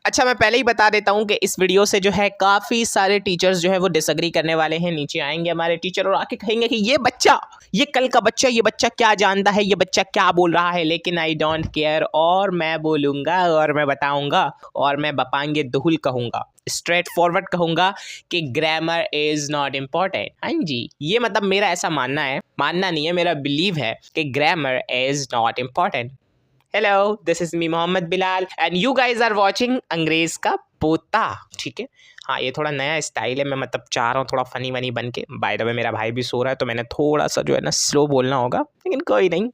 अच्छा, मैं पहले ही बता देता हूँ कि इस वीडियो से जो है काफ़ी सारे टीचर्स जो है वो डिसएग्री करने वाले हैं। नीचे आएंगे हमारे टीचर और आके कहेंगे कि ये बच्चा, ये कल का बच्चा, ये बच्चा क्या जानता है, ये बच्चा क्या बोल रहा है। लेकिन आई डोंट केयर, और मैं बोलूँगा और मैं बताऊँगा और मैं बपांगे दुहुल कहूँगा, स्ट्रेट फॉरवर्ड कहूँगा कि ग्रामर इज़ नॉट इम्पॉर्टेंट। हाँ जी, ये मतलब मेरा ऐसा मानना है, मानना नहीं है, मेरा बिलीव है कि grammar is not important. Hello, this is me Mohammad Bilal and you guys are watching अंग्रेज का पोता। ठीक है, हाँ, ये थोड़ा नया स्टाइल है, मैं मतलब चाह रहा हूँ थोड़ा फनी वनी बन के। बाय द वे मेरा भाई भी सो रहा है तो मैंने थोड़ा सा जो है ना स्लो बोलना होगा, लेकिन कोई नहीं,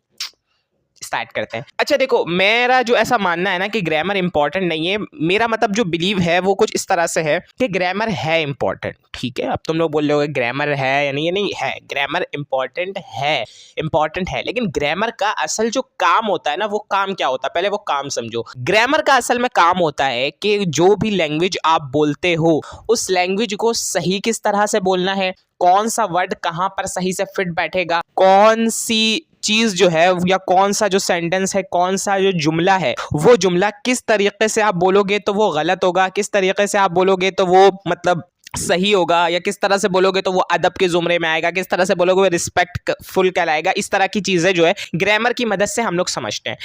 स्टार्ट करते हैं। अच्छा देखो, मेरा जो ऐसा मानना है ना कि ग्रामर इंपॉर्टेंट नहीं है, मेरा मतलब जो बिलीव है वो कुछ इस तरह से है कि ग्रामर है इंपॉर्टेंट। ठीक है, अब तुम लोग बोल रहे हो ग्रामर है या नहीं, ये नहीं है, ग्रामर इंपॉर्टेंट है, इंपॉर्टेंट है। लेकिन ग्रामर का असल जो काम होता है ना, वो काम क्या होता है, पहले वो काम समझो। ग्रामर का असल में काम होता है कि जो भी लैंग्वेज आप बोलते हो उस लैंग्वेज को सही किस तरह से बोलना है, कौन सा वर्ड कहाँ पर सही से फिट बैठेगा, कौन सी चीज़ जो है या कौन सा जो सेंटेंस है, कौन सा जो जुमला है, वो जुमला किस तरीके से आप बोलोगे तो वो गलत होगा, किस तरीके से आप बोलोगे तो वो मतलब सही होगा, या किस तरह से बोलोगे तो वो अदब के जुमरे में आएगा, किस तरह से बोलोगे वो रिस्पेक्टफुल कहलाएगा। इस तरह की चीज़ें जो है ग्रामर की मदद से हम लोग समझते हैं।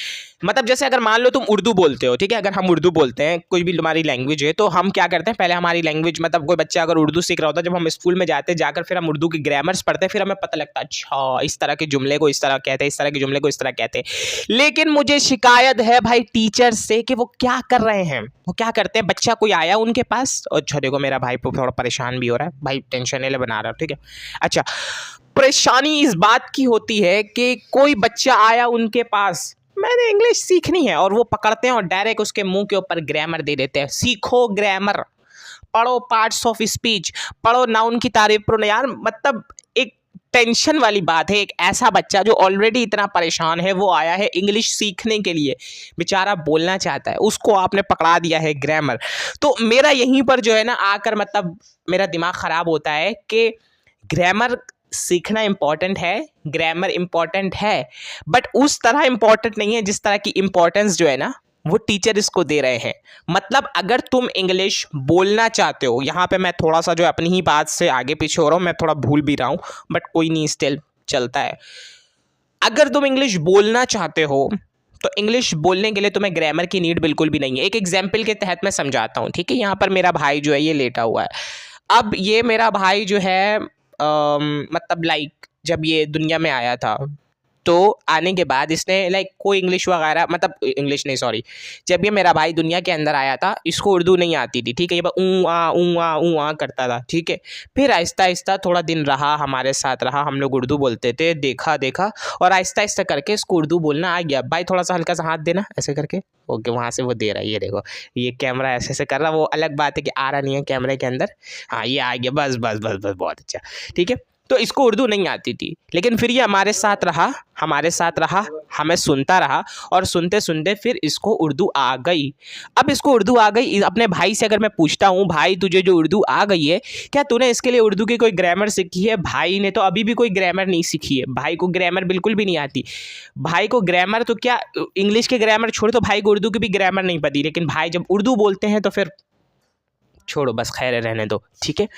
मतलब जैसे अगर मान लो तुम उर्दू बोलते हो, ठीक है, अगर हम उर्दू बोलते हैं, कोई भी हमारी लैंग्वेज है, तो हम क्या करते हैं, पहले हमारी लैंग्वेज मतलब कोई बच्चा अगर उर्दू सीख रहा होता है, जब हम स्कूल में जाते हैं, जाकर फिर हम उर्दू की ग्रामर्स पढ़ते हैं, फिर हमें पता लगता है अच्छा इस तरह के जुमले को इस तरह कहते हैं, इस तरह के जुमले को इस तरह कहते हैं। लेकिन मुझे शिकायत है भाई टीचर से कि वो क्या कर रहे हैं, वो क्या करते हैं, बच्चा कोई आया उनके पास, अच्छा देखो मेरा भाई थोड़ा परेशान भी हो रहा है, भाई टेंशन ले बना रहा है, ठीक है। अच्छा, परेशानी इस बात की होती है कि कोई बच्चा आया उनके पास, मैंने इंग्लिश सीखनी है, और वो पकड़ते हैं और डायरेक्ट उसके मुंह के ऊपर ग्रामर दे देते हैं, सीखो ग्रामर, पढ़ो पार्ट्स ऑफ स्पीच, पढ़ो नाउन की तारीफ करो। यार मतलब एक टेंशन वाली बात है, एक ऐसा बच्चा जो ऑलरेडी इतना परेशान है, वो आया है इंग्लिश सीखने के लिए, बेचारा बोलना चाहता है, उसको आपने पकड़ा दिया है ग्रामर। तो मेरा यहीं पर जो है ना आकर मतलब मेरा दिमाग ख़राब होता है कि ग्रामर सीखना इम्पॉर्टेंट है, ग्रामर इम्पॉर्टेंट है, बट उस तरह इम्पॉर्टेंट नहीं है जिस तरह की इम्पॉर्टेंस जो है ना वो टीचर इसको दे रहे हैं। मतलब अगर तुम इंग्लिश बोलना चाहते हो, यहाँ पे मैं थोड़ा सा जो अपनी ही बात से आगे पीछे हो रहा हूँ, मैं थोड़ा भूल भी रहा हूँ, बट कोई नहीं, स्टिल चलता है। अगर तुम इंग्लिश बोलना चाहते हो तो इंग्लिश बोलने के लिए तुम्हें ग्रामर की नीड बिल्कुल भी नहीं है। एक एग्जाम्पल के तहत मैं समझाता हूँ, ठीक है। यहाँ पर मेरा भाई जो है ये लेटा हुआ है। अब ये मेरा भाई जो है मतलब लाइक जब ये दुनिया में आया था, तो आने के बाद इसने लाइक कोई इंग्लिश वगैरह, मतलब इंग्लिश नहीं सॉरी, जब ये मेरा भाई दुनिया के अंदर आया था, इसको उर्दू नहीं आती थी, ठीक है। ये बस ऊ आ करता था, ठीक है। फिर आहिस्ता आहिस्ता थोड़ा दिन रहा, हमारे साथ रहा, हम लोग उर्दू बोलते थे, देखा देखा, और आहिस्ता आहिस्ता करके इसको उर्दू बोलना आ गया। भाई थोड़ा सा हल्का सा हाथ देना ऐसे करके, ओके, वहाँ से वो दे रहा है, ये देखो, ये कैमरा ऐसे ऐसे कर रहा, वो अलग बात है कि आ रहा नहीं है कैमरे के अंदर, हाँ ये आ गया, बस बस बस बस, बहुत अच्छा, ठीक है। तो इसको उर्दू नहीं आती थी, लेकिन फिर ये हमारे साथ रहा, हमें सुनता रहा, और सुनते सुनते फिर इसको उर्दू आ गई। अब इसको उर्दू आ गई, अपने भाई से अगर मैं पूछता हूँ, भाई तुझे जो उर्दू आ गई है, क्या तूने इसके लिए उर्दू की कोई ग्रामर सीखी है? भाई ने तो अभी भी कोई ग्रामर नहीं सीखी है, भाई को ग्रामर बिल्कुल भी नहीं आती। भाई को ग्रामर तो क्या, इंग्लिश के ग्रामर छोड़ो, तो भाई को उर्दू की भी ग्रामर नहीं पती। लेकिन भाई जब उर्दू बोलते हैं तो फिर छोड़ो, बस खैर रहने दो, ठीक है।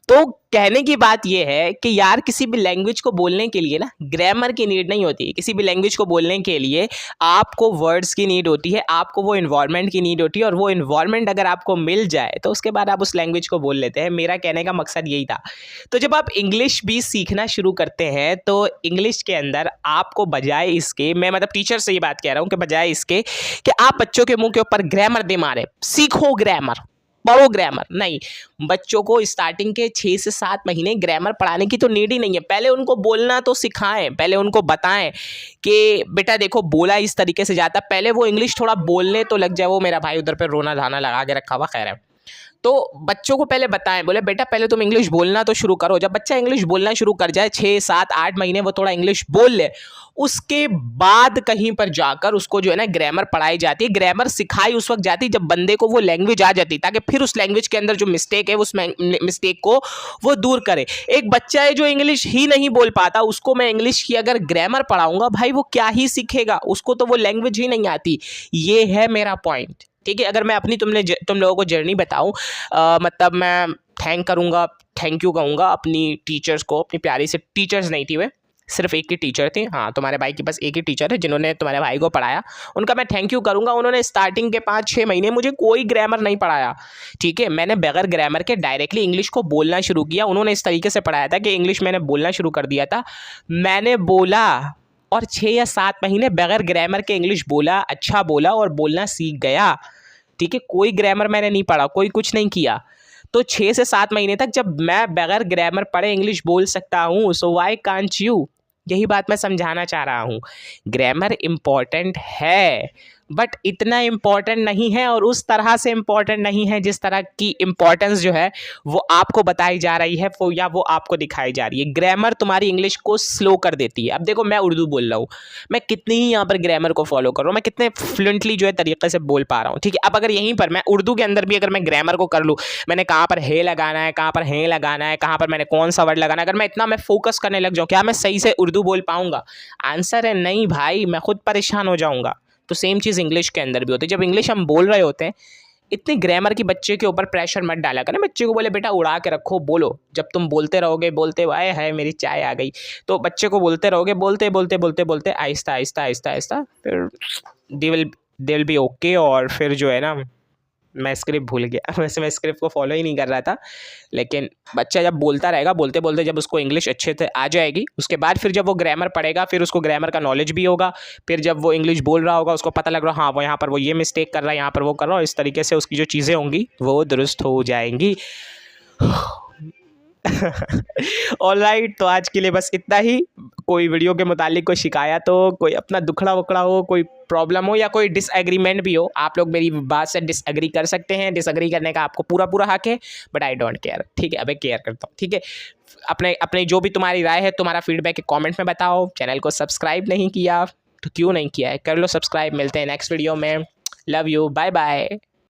तो कहने की बात यह है कि यार किसी भी लैंग्वेज को बोलने के लिए ना ग्रामर की नीड नहीं होती। किसी भी लैंग्वेज को बोलने के लिए आपको वर्ड्स की नीड होती है, आपको वो इन्वायरमेंट की नीड होती है, और वो इन्वायरमेंट अगर आपको मिल जाए तो उसके बाद आप उस लैंग्वेज को बोल लेते हैं। मेरा कहने का मकसद यही था। तो जब आप इंग्लिश भी सीखना शुरू करते हैं तो इंग्लिश के अंदर आपको बजाय इसके, मैं मतलब टीचर से ये बात कह रहा हूँ कि बजाय इसके कि आप बच्चों के मुँह के ऊपर ग्रामर दे मारे, सीखो ग्रामर, पढ़ो ग्रामर, नहीं, बच्चों को स्टार्टिंग के 6 से 7 महीने ग्रामर पढ़ाने की तो नीड ही नहीं है। पहले उनको बोलना तो सिखाएं, पहले उनको बताएं कि बेटा देखो बोला इस तरीके से जाता, पहले वो इंग्लिश थोड़ा बोलने तो लग जाए। वो मेरा भाई उधर पे रोना धाना लगा के रखा हुआ, खैर है। तो बच्चों को पहले बताएं, बोले बेटा पहले तुम इंग्लिश बोलना तो शुरू करो। जब बच्चा इंग्लिश बोलना शुरू कर जाए, 6, 7, 8 महीने वो थोड़ा इंग्लिश बोल ले, उसके बाद कहीं पर जाकर उसको जो है ना ग्रामर पढ़ाई जाती है। ग्रामर सिखाई उस वक्त जाती जब बंदे को वो लैंग्वेज आ जाती, ताकि फिर उस लैंग्वेज के अंदर जो मिस्टेक है उस मिस्टेक को वो दूर करे। एक बच्चा है जो इंग्लिश ही नहीं बोल पाता, उसको मैं इंग्लिश की अगर ग्रामर पढ़ाऊंगा, भाई वो क्या ही सीखेगा, उसको तो वो लैंग्वेज ही नहीं आती। ये है मेरा पॉइंट, ठीक है। अगर मैं अपनी तुम लोगों को जर्नी बताऊँ, मतलब मैं थैंक यू कहूँगा अपनी टीचर्स को। अपनी प्यारी से टीचर्स नहीं थी, वे सिर्फ एक ही टीचर थी। हाँ, तुम्हारे भाई के पास एक ही टीचर है जिन्होंने तुम्हारे भाई को पढ़ाया, उनका मैं थैंक यू करूँगा। उन्होंने स्टार्टिंग के 5-6 महीने मुझे कोई ग्रामर नहीं पढ़ाया, ठीक है। मैंने बगैर ग्रामर के डायरेक्टली इंग्लिश को बोलना शुरू किया। उन्होंने इस तरीके से पढ़ाया था कि इंग्लिश मैंने बोलना शुरू कर दिया था। मैंने बोला और 6 या 7 महीने बगैर ग्रामर के इंग्लिश बोला, अच्छा बोला और बोलना सीख गया, ठीक है। कोई ग्रामर मैंने नहीं पढ़ा, कोई कुछ नहीं किया। तो 6 से 7 महीने तक जब मैं बगैर ग्रामर पढ़े इंग्लिश बोल सकता हूँ, सो व्हाई कांट यू। यही बात मैं समझाना चाह रहा हूँ। ग्रामर इम्पॉर्टेंट है, बट इतना इम्पॉर्टेंट नहीं है और उस तरह से इम्पॉर्टेंट नहीं है जिस तरह की इम्पॉर्टेंस जो है वो आपको बताई जा रही है या वो आपको दिखाई जा रही है। ग्रामर तुम्हारी इंग्लिश को स्लो कर देती है। अब देखो, मैं उर्दू बोल रहा हूँ, मैं कितनी ही यहाँ पर ग्रामर को फॉलो कर रहा हूँ, मैं कितने फ्लुएंटली जो है तरीके से बोल पा रहा हूँ, ठीक है। अब अगर यहीं पर मैं उर्दू के अंदर भी अगर मैं ग्रामर को कर लूँ, मैंने कहाँ पर हे लगाना है, कहाँ पर हे लगाना है, कहाँ पर मैंने कौन सा वर्ड लगाना है, अगर मैं इतना मैं फोकस करने लग जाऊँ, क्या मैं सही से उर्दू बोल पाऊँगा? आंसर है नहीं भाई, मैं खुद परेशान हो जाऊँगा। तो सेम चीज़ इंग्लिश के अंदर भी होती है। जब इंग्लिश हम बोल रहे होते हैं, इतनी ग्रामर की बच्चे के ऊपर प्रेशर मत डाला करें। बच्चे को बोले बेटा उड़ा के रखो, बोलो। जब तुम बोलते रहोगे, बोलते आए है मेरी चाय आ गई, तो बच्चे को बोलते रहोगे, बोलते बोलते बोलते बोलते आहिस्ता आहिस्ता आहिस्ता आहिस्ता, फिर दे विल बी ओके। और फिर जो है ना, मैं स्क्रिप्ट भूल गया वैसे मैं स्क्रिप्ट को फॉलो ही नहीं कर रहा था, लेकिन बच्चा जब बोलता रहेगा, बोलते बोलते जब उसको इंग्लिश अच्छे से आ जाएगी, उसके बाद फिर जब वो ग्रामर पढ़ेगा, फिर उसको ग्रामर का नॉलेज भी होगा। फिर जब वो इंग्लिश बोल रहा होगा, उसको पता लग रहा, हाँ वो यहाँ पर वो ये मिस्टेक कर रहा है, यहाँ पर वो कर रहा है, इस तरीके से उसकी जो चीज़ें होंगी वो दुरुस्त हो जाएंगी। ऑलराइट, तो आज के लिए बस इतना ही। कोई वीडियो के मुतालिक कोई शिकायत हो, कोई अपना दुखड़ा वुखड़ा हो, कोई प्रॉब्लम हो या कोई डिसएग्रीमेंट भी हो, आप लोग मेरी बात से डिसएग्री कर सकते हैं। डिसएग्री करने का आपको पूरा पूरा हक है, बट आई डोंट केयर, ठीक है। अबे केयर करता हूँ, ठीक है। अपने जो भी तुम्हारी राय है, तुम्हारा फीडबैक कमेंट में बताओ। चैनल को सब्सक्राइब नहीं किया तो क्यों नहीं किया है, कर लो सब्सक्राइब। मिलते हैं नेक्स्ट वीडियो में। Love you, bye bye.